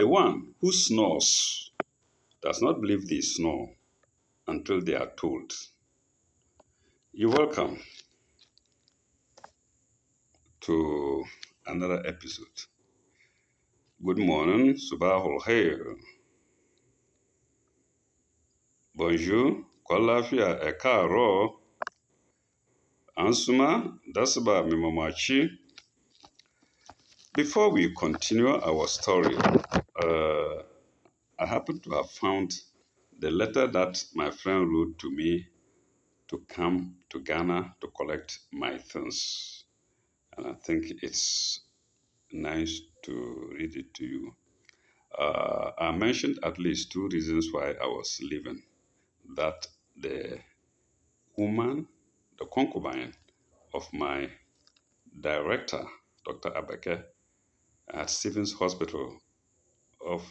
The one who snores does not believe they snore until they are told. You're welcome to another episode. Good morning, Subahul Khair. Bonjour, Kwalafia Ekaro, Ansuma, Dasaba Mimomachi. Before we continue our story, I happen to have found the letter that my friend wrote to me to come to Ghana to collect my things. And I think it's nice to read it to you. I mentioned at least two reasons why I was leaving. That the woman, the concubine of my director, Dr. Abeke, at Stevens Hospital of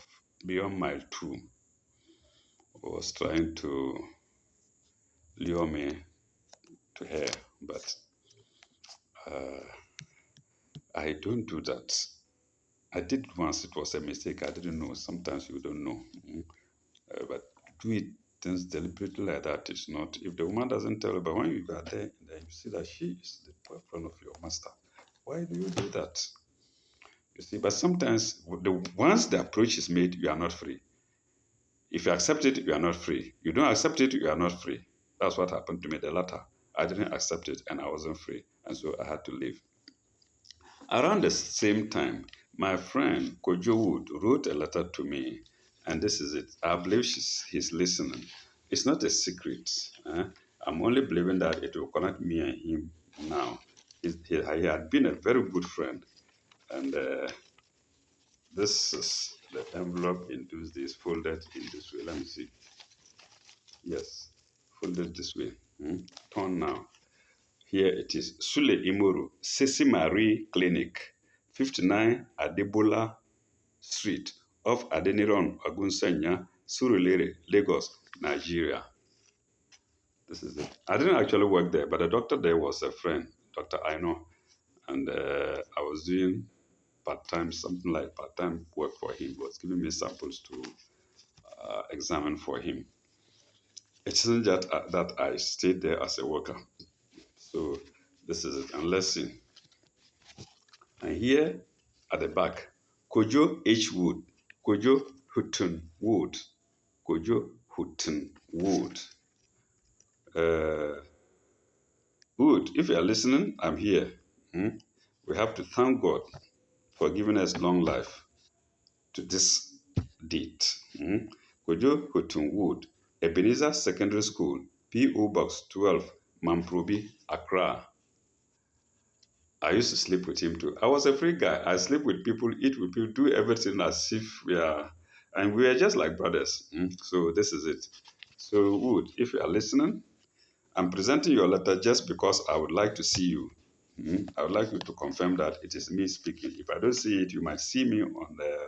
Beyond Mile 2, was trying to lure me to her, but I don't do that. I did once, it was a mistake. I didn't know. Sometimes you don't know. But do it things deliberately like that is not. If the woman doesn't tell you, but when you are there, then you see that she is the boyfriend of your master. Why do you do that? You see, but sometimes once the approach is made, you are not free. If you accept it, you are not free. You don't accept it, you are not free. That's what happened to me the latter. I didn't accept it and I wasn't free. And so I had to leave. Around the same time, my friend Kojo Wood wrote a letter to me, and this is it. I believe he's listening. It's not a secret. I'm only believing that it will connect me and him now. He had been a very good friend, and this is the envelope in those days, folded in this way. Let me see. Yes, folded this way. Turn now. Here it is. Sule Imoro, Sesi Marie Clinic, 59 Adebola Street, off Adeniran, Agunsanya, Surulere, Lagos, Nigeria. This is it. I didn't actually work there, but the doctor there was a friend, Dr. Aino, and I was doing part-time, something like part-time work for him. He was giving me samples to examine for him. It isn't just that I stayed there as a worker. So this is it. And let's see. And here at the back, Kojo H. Wood, Kojo Hutton Wood, Kojo Hutton Wood. Wood, if you are listening, I'm here. We have to thank God for giving us long life to this date. Kojo Hutton Wood, Ebenezer Secondary School, P.O. Box 12, Mamprobi, Accra. I used to sleep with him too. I was a free guy. I sleep with people, eat with people, do everything as if we are, and we are just like brothers. So this is it. So Wood, if you are listening, I'm presenting your letter just because I would like to see you. I would like you to confirm that it is me speaking. If I don't see it, you might see me on the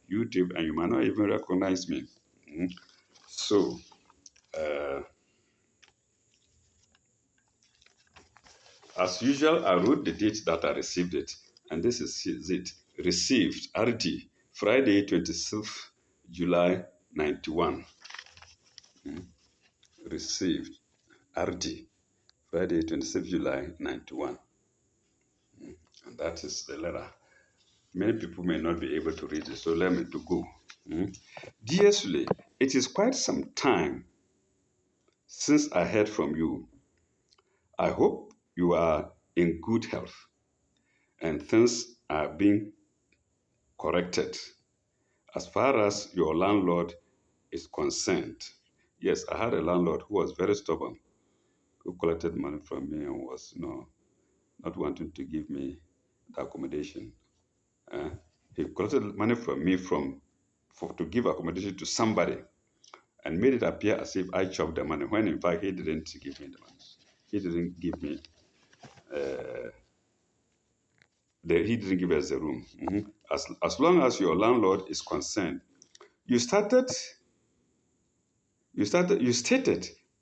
YouTube and you might not even recognize me. So, as usual, I wrote the date that I received it, and this is it. Received, RD, Friday, 26th July, 91. Received, RD, Friday, 26th July, 91. And that is the letter. Many people may not be able to read it, so let me to go. Dear Sule, it is quite some time since I heard from you. I hope you are in good health and things are being corrected. As far as your landlord is concerned, yes, I had a landlord who was very stubborn, who collected money from me and was, not wanting to give me the accommodation. He collected money from me to give accommodation to somebody and made it appear as if I chopped the money, when in fact he didn't give me the money. He didn't give me, he didn't give us the room. As long as your landlord is concerned, you stated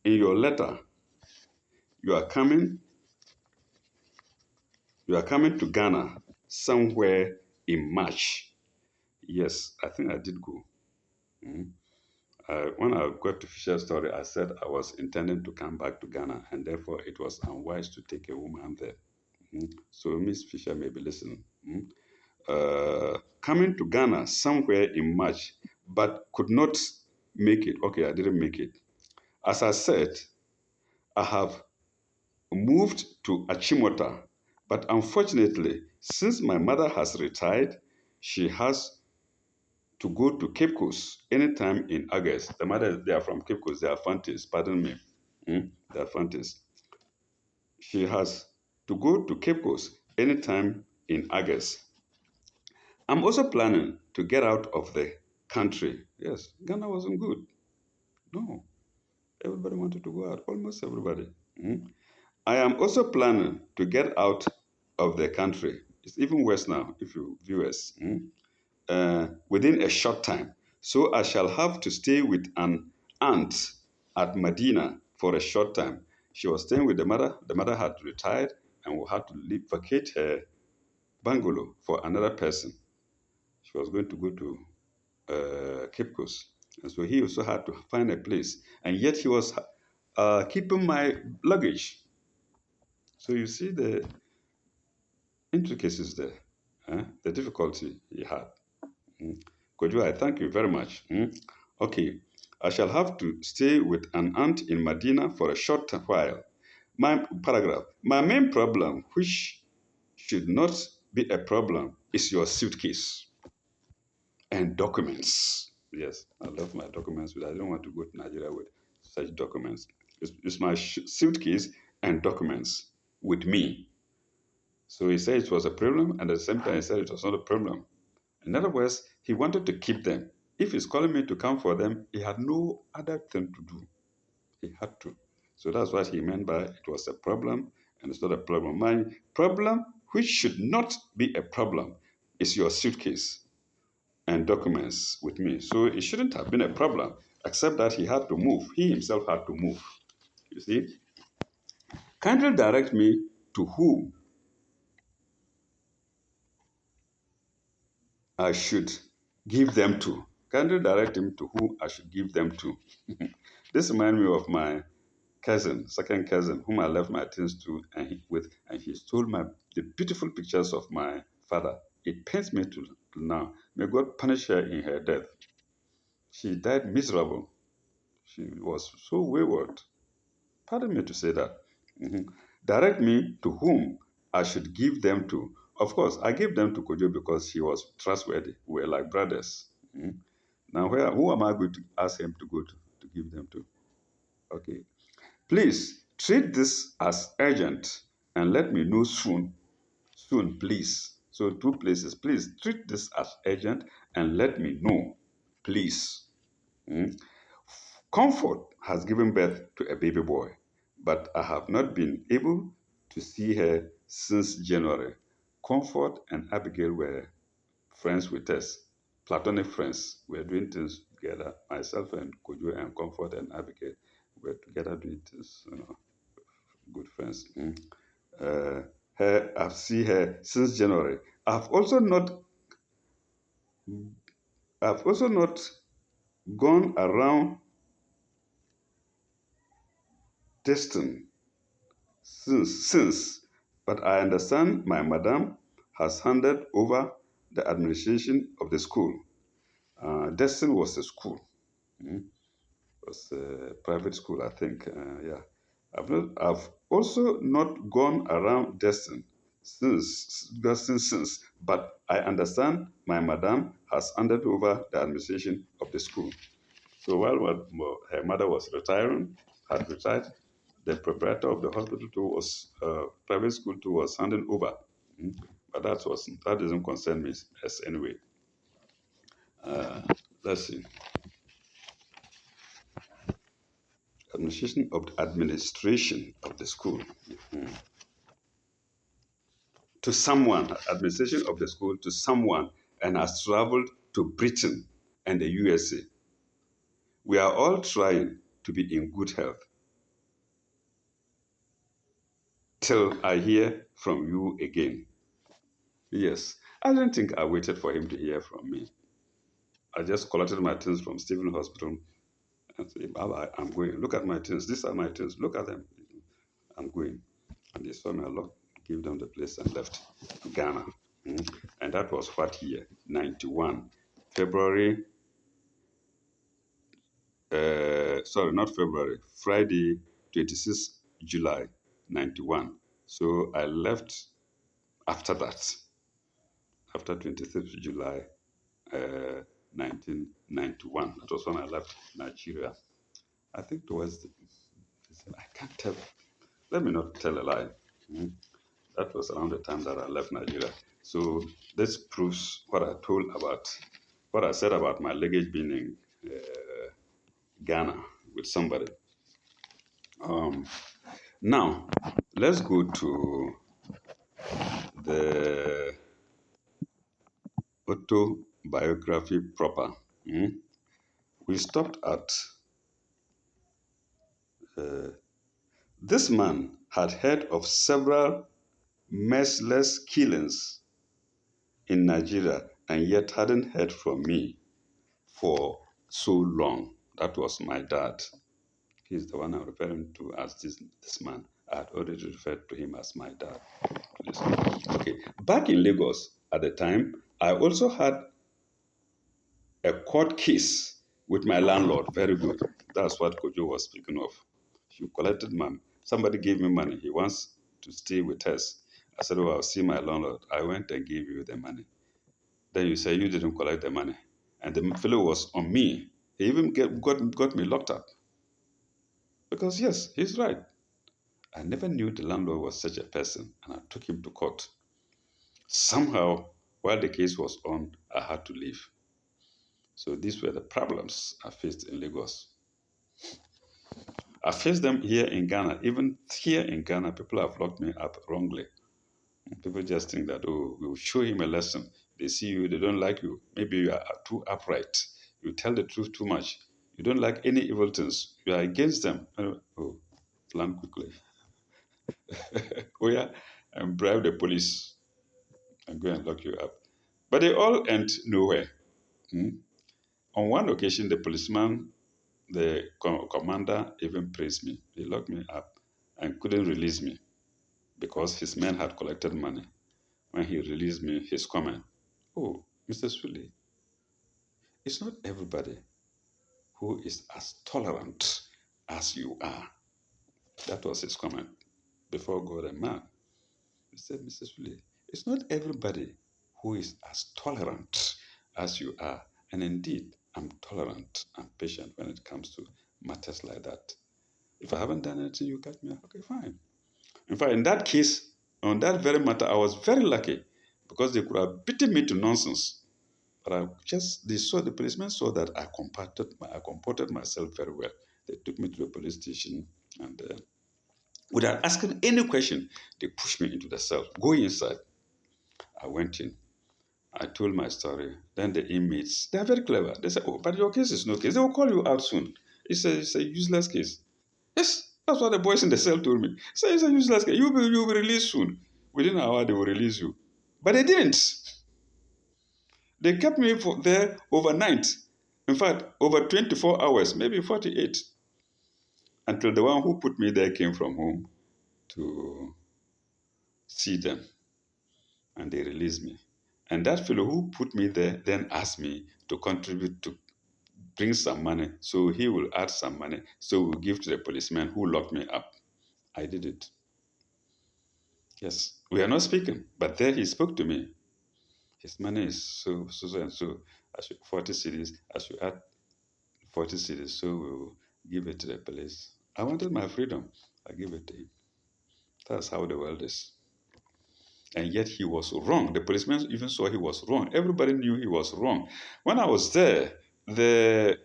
in your letter you are coming to Ghana somewhere in March. Yes, I think I did go. Mm. When I got to Fisher's story, I said I was intending to come back to Ghana, and therefore it was unwise to take a woman there. Mm. So Miss Fisher may be listening. Mm. Coming to Ghana somewhere in March, but could not make it. Okay, I didn't make it. As I said, I have moved to Achimota, but unfortunately, since my mother has retired, she has to go to Cape Coast anytime in August. The mother, they are from Cape Coast, they are Fantis, pardon me. They are Fantis. She has to go to Cape Coast anytime in August. I'm also planning to get out of the country. Yes, Ghana wasn't good. No, everybody wanted to go out, almost everybody. Mm. I am also planning to get out of the country. It's even worse now if you viewers. Within a short time. So I shall have to stay with an aunt at Medina for a short time. She was staying with the mother. The mother had retired and we had to leave, vacate her bungalow for another person. She was going to go to Cape Coast. And so he also had to find a place. And yet he was keeping my luggage. So you see the intricacies there, the difficulty he had. Mm. Kojo, I thank you very much. Okay, I shall have to stay with an aunt in Medina for a short while. My paragraph. My main problem, which should not be a problem, is your suitcase and documents. Yes, I love my documents, but I don't want to go to Nigeria with such documents. It's my suitcase and documents with me. So he said it was a problem, and at the same time, he said it was not a problem. In other words, he wanted to keep them. If he's calling me to come for them, he had no other thing to do. He had to. So that's what he meant by it was a problem and it's not a problem. My problem, which should not be a problem, is your suitcase and documents with me. So it shouldn't have been a problem, except that he had to move. He himself had to move. You see? Kindly direct me to whom I should give them to. Kindly direct him to whom I should give them to. This reminds me of my cousin, second cousin, whom I left my things to and he stole the beautiful pictures of my father. It pains me to now. May God punish her in her death. She died miserable. She was so wayward. Pardon me to say that. Mhm. Direct me to whom I should give them to. Of course, I gave them to Kojo because he was trustworthy. We were like brothers. Now, who am I going to ask him to go to give them to? Okay. Please treat this as urgent and let me know soon. Soon, please. So, two places. Please treat this as urgent and let me know, please. Mm. Comfort has given birth to a baby boy, but I have not been able to see her since January. Comfort and Abigail were friends with us, platonic friends. We were doing things together. Myself and Kojo and Comfort and Abigail were together doing things, good friends. Uh, I've seen her since January. I've also not, I've also not gone around testing since, but I understand my madam has handed over the administration of the school. Destin was a school. Mm. It was a private school, I think. Yeah, I've also not gone around Destin since, but I understand my madam has handed over the administration of the school. So while her mother was had retired, the proprietor of the hospital too was private school too was handing over. Mm. But that doesn't concern me as anyway. Uh, let's see. Administration of the school. Mm. To someone, administration of the school to someone, and has traveled to Britain and the USA. We are all trying to be in good health till I hear from you again. Yes, I don't think I waited for him to hear from me. I just collected my things from Stephen Hospital and said, Baba, I'm going. Look at my things. These are my things. Look at them. I'm going. And they saw me a lot, gave them the place and left Ghana. And that was what year? 91. February, sorry, not February, Friday, 26th July, 91. So I left after that, after 26th July, 1991. That was when I left Nigeria. I think towards the, I can't tell. Let me not tell a lie. Mm. That was around the time that I left Nigeria. So this proves what I told about, what I said about my luggage being in Ghana with somebody. Um, Now, let's go to the autobiography proper. Mm. We stopped at this man had heard of several merciless killings in Nigeria and yet hadn't heard from me for so long. That was my dad. He's the one I'm referring to as this man. I had already referred to him as my dad. Please. Okay. Back in Lagos at the time, I also had a court case with my landlord. Very good. That's what Kojo was speaking of. You collected money. Somebody gave me money. He wants to stay with us. I said, oh, I'll see my landlord. I went and gave you the money. Then you say you didn't collect the money. And the fellow was on me. He even got me locked up. Because yes, he's right. I never knew the landlord was such a person, and I took him to court. Somehow, while the case was on, I had to leave. So these were the problems I faced in Lagos. I faced them here in Ghana. Even here in Ghana, people have locked me up wrongly. People just think that, oh, we will show him a lesson. They see you, they don't like you. Maybe you are too upright. You tell the truth too much. You don't like any evil things. You are against them. Oh, plan quickly. Oh, yeah, and bribe the police and go and lock you up. But they all end nowhere. Hmm? On one occasion, the policeman, the commander, even praised me. He locked me up and couldn't release me because his men had collected money. When he released me, his comment, oh, Mr. Sule, it's not everybody who is as tolerant as you are. That was his comment before God and man. He said, Mr. Sule, it's not everybody who is as tolerant as you are. And indeed, I'm tolerant and patient when it comes to matters like that. If I haven't done anything, you cut me off. Okay, fine. In fact, in that case, on that very matter, I was very lucky because they could have beaten me to nonsense. But the policemen saw that I comported myself very well. They took me to the police station and without asking any question, they pushed me into the cell. Go inside. I went in. I told my story. Then the inmates, they're very clever. They said, oh, but your case is no case. They will call you out soon. It's a useless case. Yes, that's what the boys in the cell told me. So it's a useless case. You'll be released soon. Within an hour, they will release you. But they didn't. They kept me there overnight. In fact, over 24 hours, maybe 48, until the one who put me there came from home to see them, and they released me. And that fellow who put me there then asked me to contribute to bring some money, so he will add some money, so we'll give to the policeman who locked me up. I did it. Yes, we are not speaking, but there he spoke to me. His money is so and so. I should 40 cedis. I should add 40 cedis, so we'll give it to the police. I wanted my freedom. I give it to him. That's how the world is. And yet he was wrong. The policeman even saw he was wrong. Everybody knew he was wrong. When I was there, the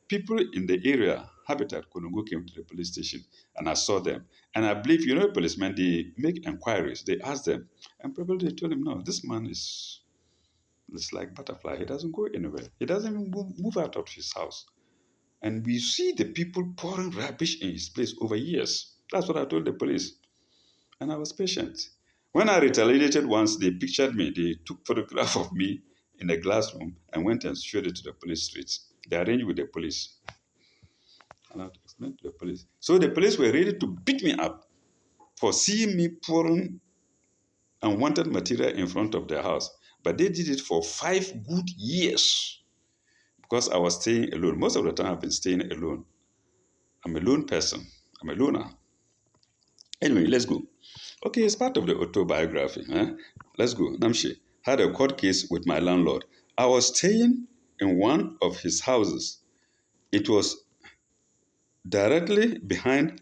people in the area, Habitat Konongo, came to the police station and I saw them. And I believe, policemen, they make inquiries. They ask them. And probably they told him, no, this man is like butterfly. He doesn't go anywhere. He doesn't even move out of his house. And we see the people pouring rubbish in his place over years. That's what I told the police. And I was patient. When I retaliated once, they pictured me. They took photograph of me in a glass room and went and showed it to the police streets. They arranged with the police. And I had to explain to the police. So the police were ready to beat me up for seeing me pouring unwanted material in front of their house. But they did it for 5 good years because I was staying alone. Most of the time I've been staying alone. I'm a lone person. I'm a loner. Anyway, let's go. Okay, it's part of the autobiography. Huh? Let's go. Namshi had a court case with my landlord. I was staying in one of his houses. It was directly behind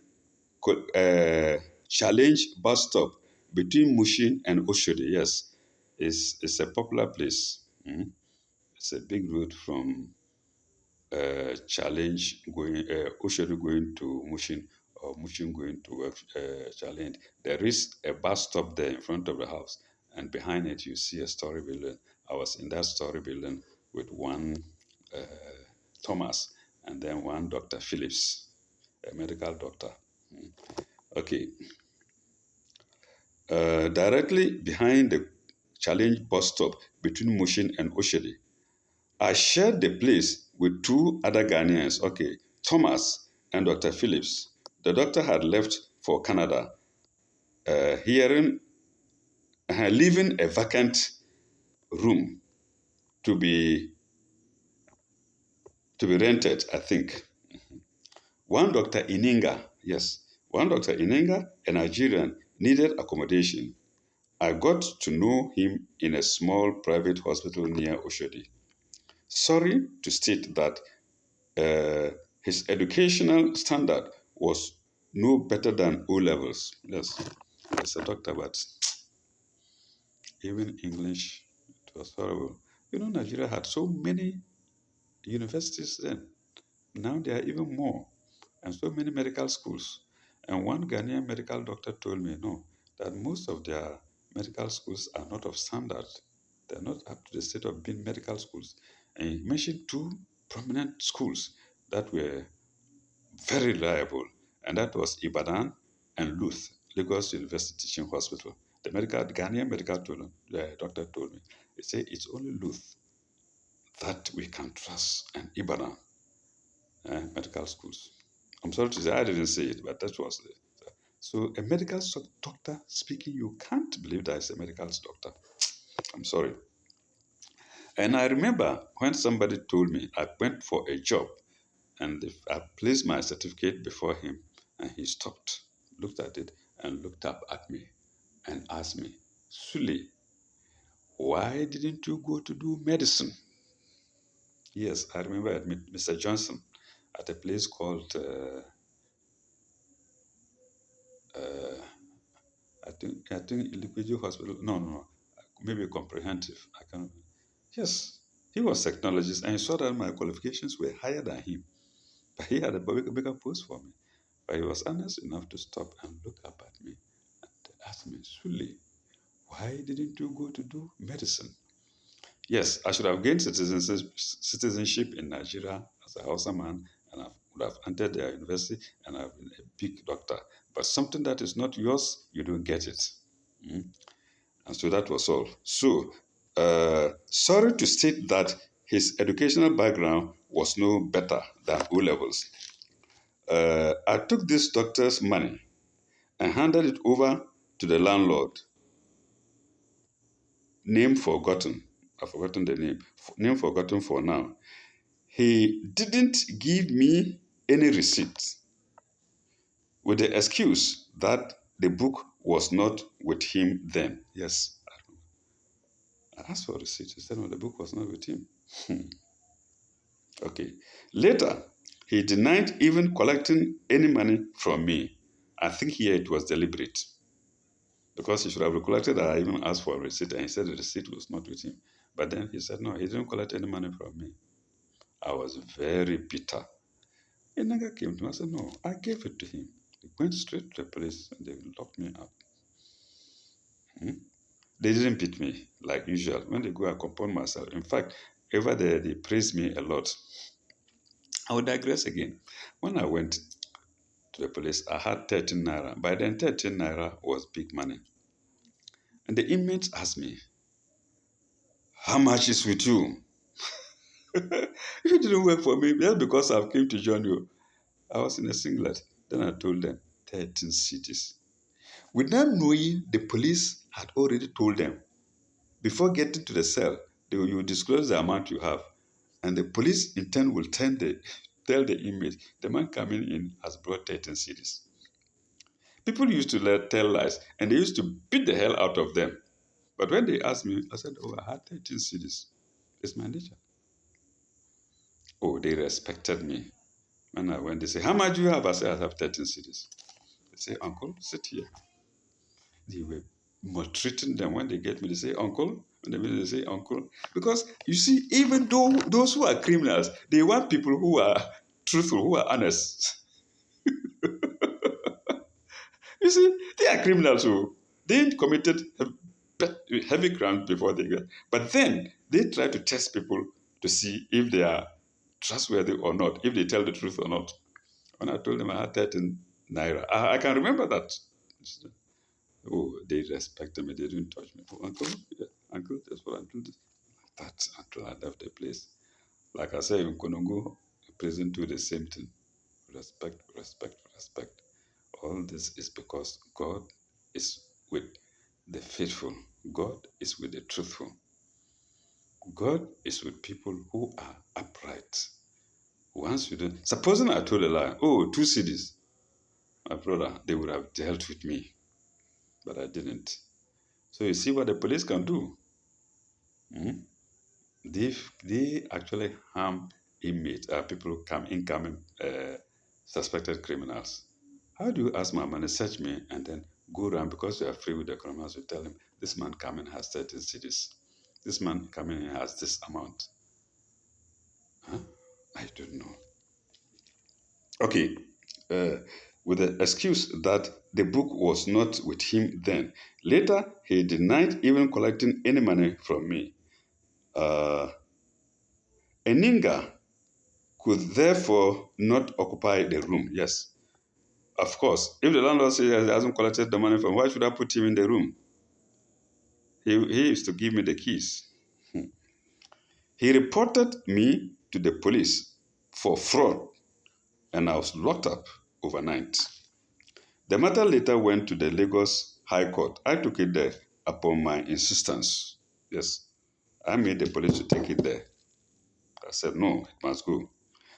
Challenge bus stop between Mushin and Oshodi. Yes, it's a popular place. It's a big road from Challenge going Oshodi going to Mushin or Mushin going to Challenge. There is a bus stop there in front of the house, and behind it you see a story building. I was in that story building with one uh, Thomas and then one Dr. Phillips, a medical doctor. Okay, directly behind the Challenge bus stop between Mushin and Oshodi. I shared the place with two other Ghanaians, okay, Thomas and Dr. Phillips. The doctor had left for Canada, hearing, leaving a vacant room to be rented, I think. One Dr. Ininga, yes, one Dr. Ininga, a Nigerian, needed accommodation. I got to know him in a small private hospital near Oshodi. Sorry to state that his educational standard was no better than O levels. Yes, as a doctor, but even English, it was horrible. You know, Nigeria had so many universities then. Now there are even more, and so many medical schools. And one Ghanaian medical doctor told me, no, that most of their medical schools are not of standard. They're not up to the state of being medical schools. And he mentioned two prominent schools that were very reliable, and that was Ibadan and Luth, Lagos University Teaching Hospital. The Ghanaian medical doctor told me, he said it's only Luth that we can trust, and Ibadan medical schools. I'm sorry to say I didn't say it, but that was it. So a medical doctor speaking, you can't believe that it's a medical doctor. I'm sorry. And I remember when somebody told me I went for a job and I placed my certificate before him, and he stopped, looked at it, and looked up at me and asked me, Sule, why didn't you go to do medicine? Yes, I remember at Mr. Johnson at a place called, uh, I think Liquidity Hospital. No, maybe comprehensive. I can't. Yes, he was technologist, and he saw that my qualifications were higher than him, but he had a bigger post for me. But he was honest enough to stop and look up at me and ask me, Sule, why didn't you go to do medicine? Yes, I should have gained citizenship in Nigeria as a Hausa man, and I would have entered their university and I've been a big doctor. But something that is not yours, you don't get it. Mm. And so that was all. So, sorry to state that his educational background was no better than O levels. I took this doctor's money and handed it over to the landlord, name forgotten. I've forgotten the name. Name forgotten for now. He didn't give me any receipt with the excuse that the book was not with him then. Yes, I asked for a receipt. He said, no, the book was not with him. Okay. Later, he denied even collecting any money from me. I think here it was deliberate because he should have recollected that I even asked for a receipt and he said the receipt was not with him. But then he said, no, he didn't collect any money from me. I was very bitter. He never came to me. I said, no, I gave it to him. He went straight to the police and they locked me up. They didn't beat me like usual. When they go, I compose myself. In fact, ever they praised me a lot. I will digress again. When I went to the police, I had 13 naira. By then, 13 naira was big money. And the inmates asked me, How much is with you? You didn't work for me just because I came to join you. I was in a singlet. Then I told them 13 cities. Without knowing, the police had already told them. Before getting to the cell, you disclose the amount you have. And the police in turn will tell the inmate, the man coming in has brought 13 cities. People used to tell lies, and they used to beat the hell out of them. But when they asked me, I said, oh, I had 13 cities. It's my nature. Oh, they respected me. When I went, they say, how much do you have? I said, I have 13 cities. They say, uncle, sit here. They were maltreating them. When they get me, they say, uncle. When they meet, they say, uncle. Because you see, even though those who are criminals, they want people who are truthful, who are honest. You see, they are criminals who they committed heavy crimes before they get. But then they try to test people to see if they are trustworthy or not, if they tell the truth or not. When I told them I had 13 naira, I can remember that. Oh, they respected me. They didn't touch me. Oh, uncle, yeah, uncle, that's what I'm doing. That until I left the place. Like I say, in Konongo, prison do the same thing. Respect, respect, respect. All this is because God is with the faithful. God is with the truthful. God is with people who are upright. Once you don't, supposing I told a lie, oh, 2 cities, my brother, they would have dealt with me, but I didn't. So you see what the police can do. Hmm? They actually harm inmates, people who come incoming suspected criminals. How do you ask my man to search me and then go around because you are free with the criminals? You tell him this man coming has 13 cities. This man coming in has this amount. Huh? I don't know. Okay, uh, with the excuse that the book was not with him then. Later, he denied even collecting any money from me. Uh, Eninga could therefore not occupy the room. Yes, of course. If the landlord says he hasn't collected the money from, why should I put him in the room? He used to give me the keys. He reported me to the police for fraud, and I was locked up overnight. The matter later went to the Lagos High Court. I took it there upon my insistence. Yes, I made the police to take it there. I said, no, it must go.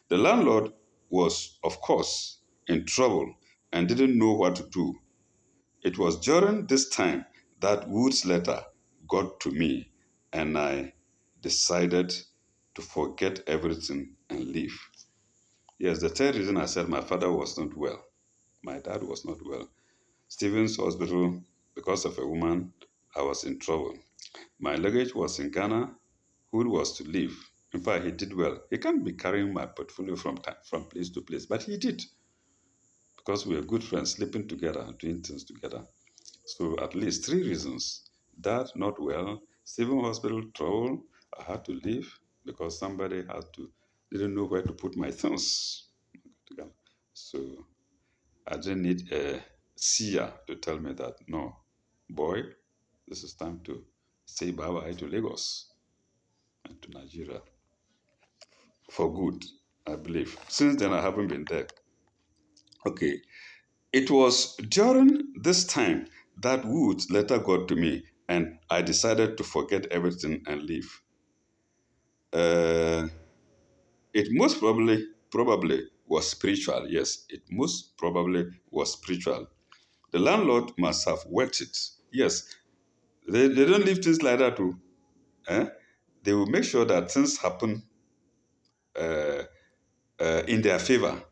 The landlord was, of course, in trouble and didn't know what to do. It was during this time that Wood's letter got to me, and I decided to forget everything and leave. Yes, the third reason I said my father was not well. My dad was not well. Stephen's Hospital, because of a woman, I was in trouble. My luggage was in Ghana. Wood was to leave. In fact, he did well. He can't be carrying my portfolio from place to place, but he did because we were good friends, sleeping together, doing things together. So at least 3 reasons. Dad not well, Stephen Hospital trouble. I had to leave because somebody didn't know where to put my things together. So I didn't need a seer to tell me that no, boy, this is time to say bye bye to Lagos and to Nigeria for good, I believe. Since then, I haven't been there. Okay, it was during this time that Woods letter got to me, and I decided to forget everything and leave. Uh, it most probably was spiritual. Yes, it most probably was spiritual. The landlord must have worked it. Yes, they don't leave things like that too. Eh? They will make sure that things happen uh, in their favor.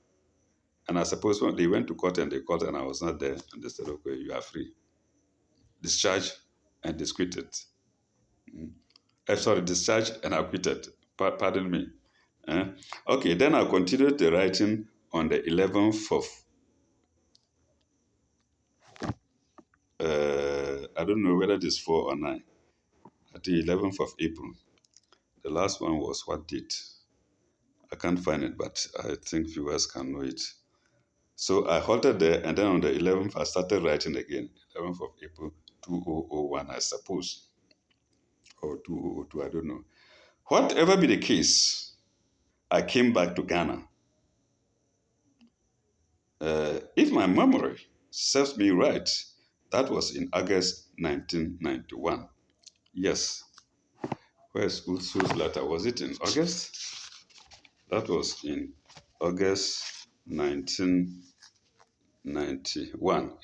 And I suppose when they went to court and they called and I was not there, and they said, okay, you are free. Discharge and disquitted. Sorry, discharged and acquitted. Pardon me. Eh? Okay, then I continued the writing on the 11th of, I don't know whether it is 4 or 9, at the 11th of April. The last one was what date? I can't find it, but I think viewers can know it. So I halted there, and then on the 11th, I started writing again, 11th of April 2001, I suppose. or 2002, I don't know. Whatever be the case, I came back to Ghana. If my memory serves me right, that was in August 1991. Yes, where's Usu's letter? Was it in August? That was in August 1991.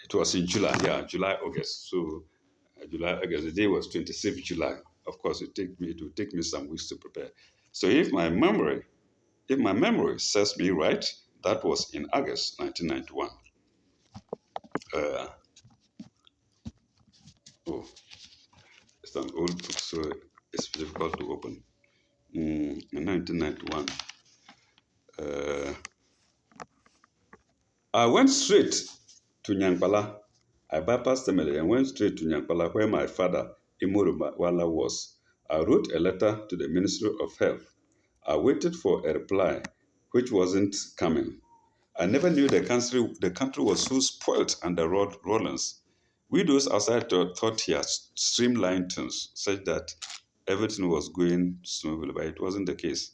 It was in July, yeah, July, August. So July, August, the day was 26th July. Of course, it will take me some weeks to prepare. So if my memory serves me right, that was in August 1991. Uh, oh, it's an old book, so it's difficult to open. In 1991, uh, I went straight to Nyankpala. I bypassed Emily and went straight to Nyankpala, where my father, Imoro Wala, was. I wrote a letter to the Ministry of Health. I waited for a reply, which wasn't coming. I never knew the country was so spoilt under Rawlins. We those outside thought he had streamlined things such that everything was going smoothly, but it wasn't the case.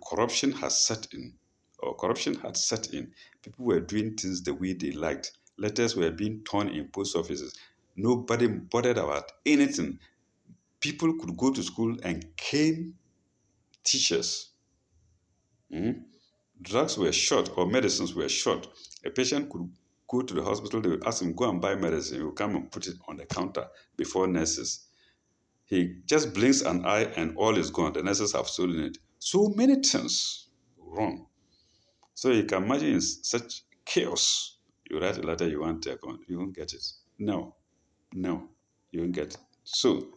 Corruption has set in, or corruption had set in. People were doing things the way they liked. Letters were being torn in post offices. Nobody bothered about anything. People could go to school and cane teachers. Mm. Drugs were short or medicines were short. A patient could go to the hospital, they would ask him, go and buy medicine. He would come and put it on the counter before nurses. He just blinks an eye and all is gone. The nurses have stolen it. So many things wrong. So you can imagine in such chaos. You write a letter, you want to take on, you won't get it. No, no, you won't get it. So,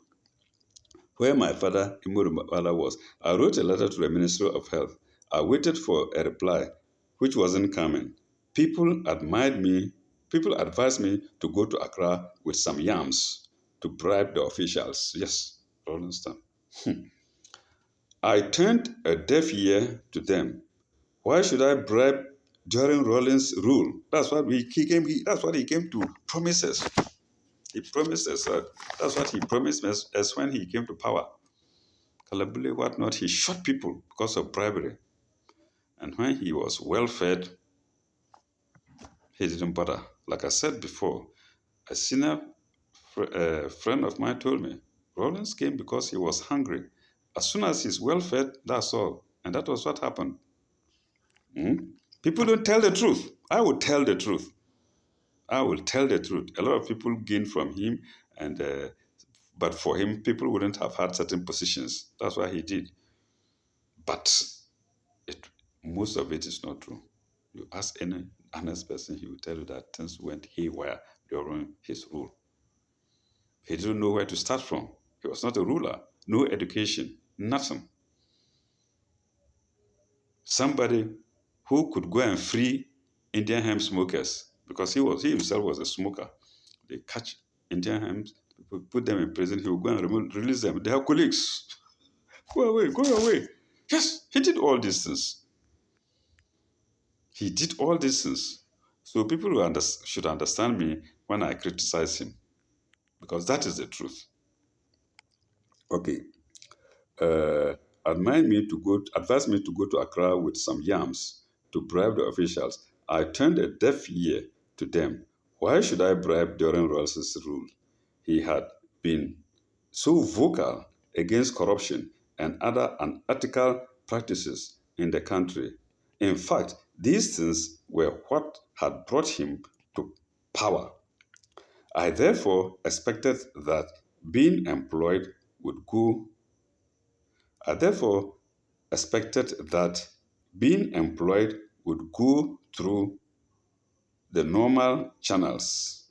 where my father, Imuru was, I wrote a letter to the Ministry of Health. I waited for a reply, which wasn't coming. People admired me, people advised me to go to Accra with some yams to bribe the officials. Yes, Rolling Stone. I turned a deaf ear to them. Why should I bribe during Rollins' rule? That's what he came to promise us. He promised us. That's what he promised us when he came to power. Kalabule, what not? He shot people because of bribery. And when he was well fed, he didn't bother. Like I said before, a senior friend of mine told me, Rollins came because he was hungry. As soon as he's well fed, that's all. And that was what happened. Mm? People don't tell the truth. I will tell the truth. I will tell the truth. A lot of people gain from him, and but for him, people wouldn't have had certain positions. That's why he did. But it, most of it is not true. You ask any honest person, he will tell you that things went haywire during his rule. He didn't know where to start from. He was not a ruler, no education, nothing. Somebody who could go and free Indian hemp smokers because he himself was a smoker. They catch Indian hemp, put them in prison. He will go and release them. They have colleagues. Go away, go away. Yes, he did all these things. He did all these things. So people should understand me when I criticize him because that is the truth. Okay. uh, advised me to go to Accra with some yams to bribe the officials. I turned a deaf ear to them. Why should I bribe during Rawls' rule? He had been so vocal against corruption and other unethical practices in the country. In fact, these things were what had brought him to power. I therefore expected that being employed would go I therefore expected that being employed would go through the normal channels.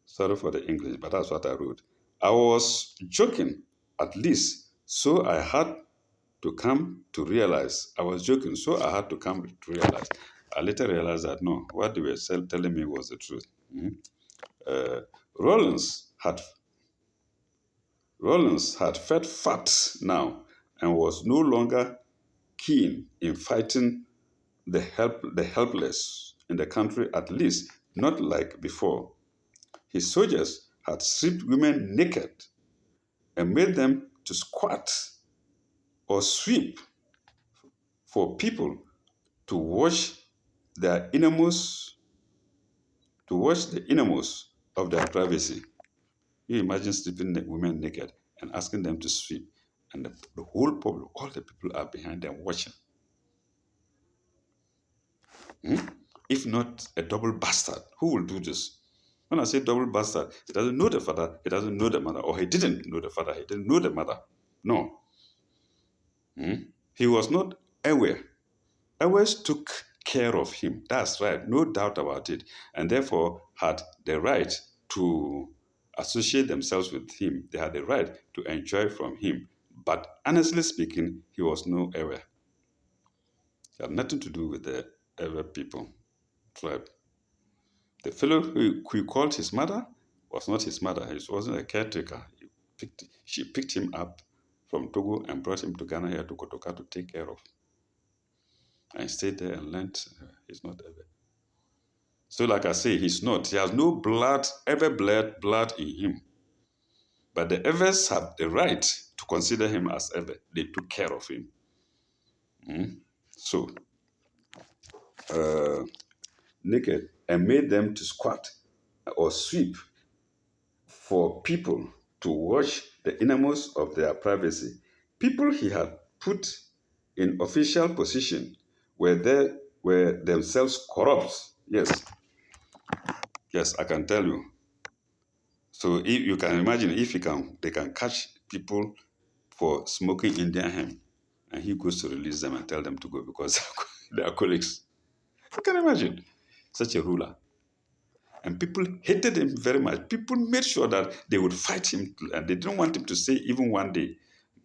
Sorry for the English, but that's what I wrote. I was joking, at least, so I had to come to realize. I was joking, so I had to come to realize. I later realized that no, what they were telling me was the truth. Mhm. Uh, Rollins had Rollins had fed fat now and was no longer keen in fighting the helpless in the country, at least not like before. His soldiers had stripped women naked. and made them to squat or sweep for people to wash their innermost, to wash the innermost of their privacy. You imagine sleeping women naked and asking them to sweep, and the whole public, all the people are behind them watching. Hmm? If not a double bastard, who will do this? When I say double bastard, he doesn't know the father, he doesn't know the mother, or he didn't know the father, he didn't know the mother. No. Hmm? He was not aware. Always took care of him. That's right, no doubt about it. And therefore had the right to associate themselves with him. They had the right to enjoy from him. But honestly speaking, he was no heir. He had nothing to do with the heir people, tribe. The fellow who called his mother was not his mother. He wasn't a caretaker. She picked him up from Togo and brought him to Ghana here to Kotoka to take care of. And stayed there and learned he's not ever. So, like I say, he's not. He has no blood, ever blood in him. But the Evers have the right to consider him as ever. They took care of him. Mm. So, uh, naked and made them to squat or sweep for people to watch the innermost of their privacy. People he had put in official position were themselves corrupt. Yes, yes, I can tell you. So if you can imagine if they can catch people for smoking Indian hemp, and he goes to release them and tell them to go because they are colleagues. You can imagine such a ruler. And people hated him very much. People made sure that they would fight him, and they didn't want him to stay even one day.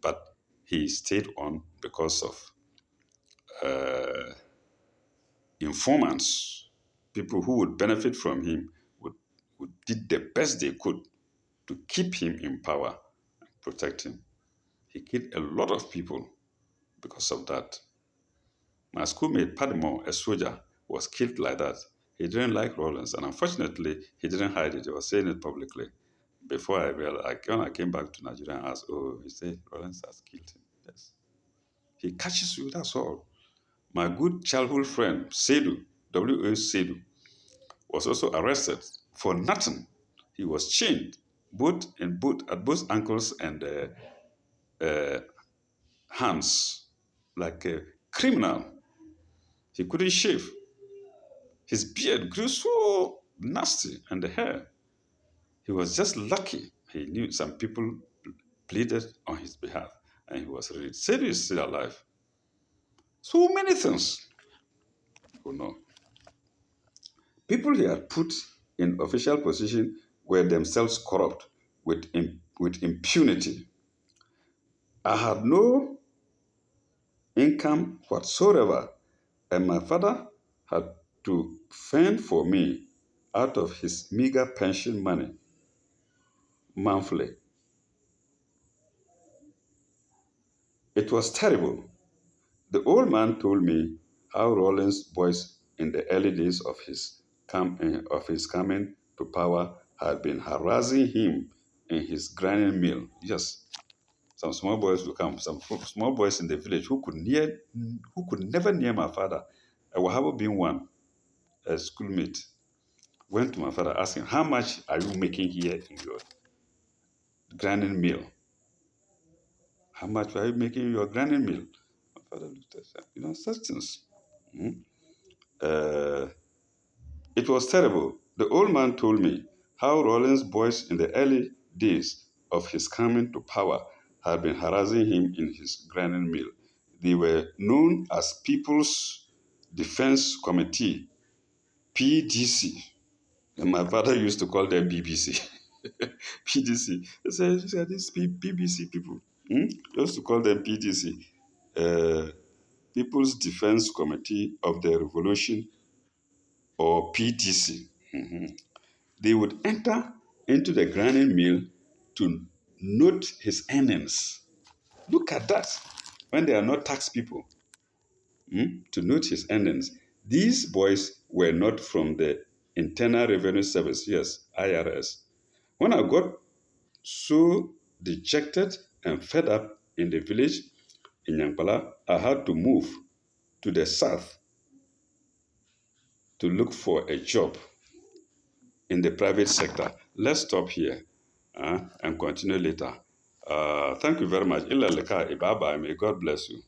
But he stayed on because of uh, informants, people who would benefit from him, would, would did the best they could to keep him in power and protect him. He killed a lot of people because of that. My schoolmate Padmore, a soldier, was killed like that. He didn't like Rollins, and unfortunately, he didn't hide it. He was saying it publicly. Before I realized, when I came back to Nigeria and asked, oh, he said Rollins has killed him. Yes. He catches you, that's all. My good childhood friend, Sedu, W.A. Sedu, was also arrested for nothing. He was chained at both ankles and uh, hands like a criminal. He couldn't shave. His beard grew so nasty and the hair. He was just lucky. He knew some people pleaded on his behalf and he was released. Said he's still alive. So many things. Oh no. People he had put in official position were themselves corrupt with impunity. I had no income whatsoever, and my father had to fend for me out of his meager pension money monthly. It was terrible. The old man told me how Rawlins' boys in the early days of of his coming to power had been harassing him in his grinding mill. Yes, some small boys will come, small boys in the village who could never near my father. I will have been one, a schoolmate, went to my father asking, how much are you making here in your grinding mill? How much are you making in your grinding mill? My father looked at him, such things. Hmm? Uh, it was terrible. The old man told me how Rawlins' boys in the early days of his coming to power had been harassing him in his grinding mill. They were known as People's Defense Committee, PDC. And my father used to call them BBC. PDC. They said, these are these BBC people. Hmm? They used to call them PDC. Uh, People's Defense Committee of the Revolution, or PDC. Mhm. They would enter into the grinding mill to note his earnings. Look at that. When they are not tax people, to note his earnings. These boys were not from the Internal Revenue Service, yes, IRS. When I got so Dejected and fed up in the village in Yankpala, I had to move to the south to look for a job in the private sector. Let's stop here and continue later. Thank you very much. Ila leka ibaba. May God bless you.